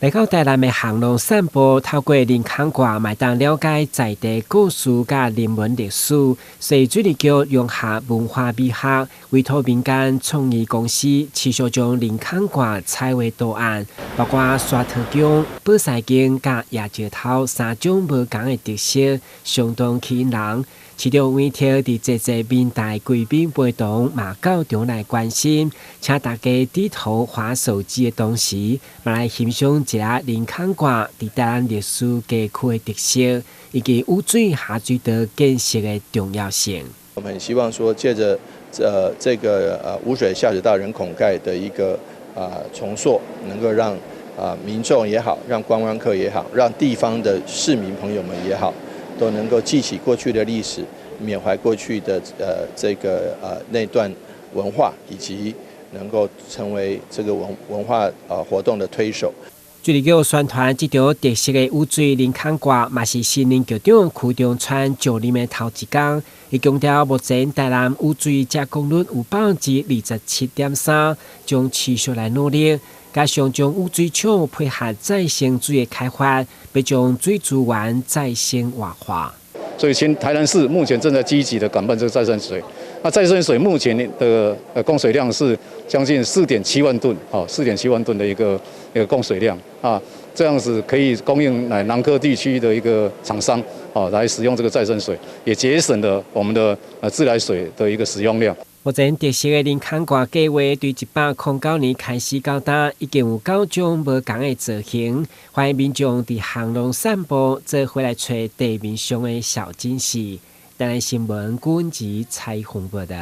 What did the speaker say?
来到台南的巷弄散步，透过林坎挂，麦当了解在地故事甲人文历史。所以水利局融合文化美学，委托民间创意公司，持续将林坎挂采绘图案，包括沙头姜、宝西姜甲野石头三种无同的特色，相当吸引人。其中每天伫这些民代贵宾陪同嘛到场来关心，请大家低头滑手机的同时，嘛来欣赏一下林坎挂伫台湾历史街区的特色，以及污水下水道建设的重要性。我们很希望说，借着这个污水下水道人孔盖的一个重塑，能够让民众也好，让观光客也好，让地方的市民朋友们也好，都能够记起过去的历史，缅怀过去的那段文化，以及能够成为这个文化活动的推手。水利局宣传这条特色的污水林坎挂，嘛是新任局长邱中川就任的头一天。伊强调，目前台南污水加工率有27.3%，将持续来努力。加上将污水厂配合再生水的开发，要将水资源再生活化。所以，台南市目前正在积极的赶办这个再生水。那再生水目前的供水量是将近4.7万吨，4.7万吨的一个供水量啊，这样子可以供应南科地区的一个厂商来使用这个再生水，也节省了我们的自来水的一个使用量。目前特色的林坎挂计划对109年开始到今，已经有9种无同的造型，欢迎民众伫巷弄散步，做回来找地面上的小惊喜。台南新闻阮吉采访报道。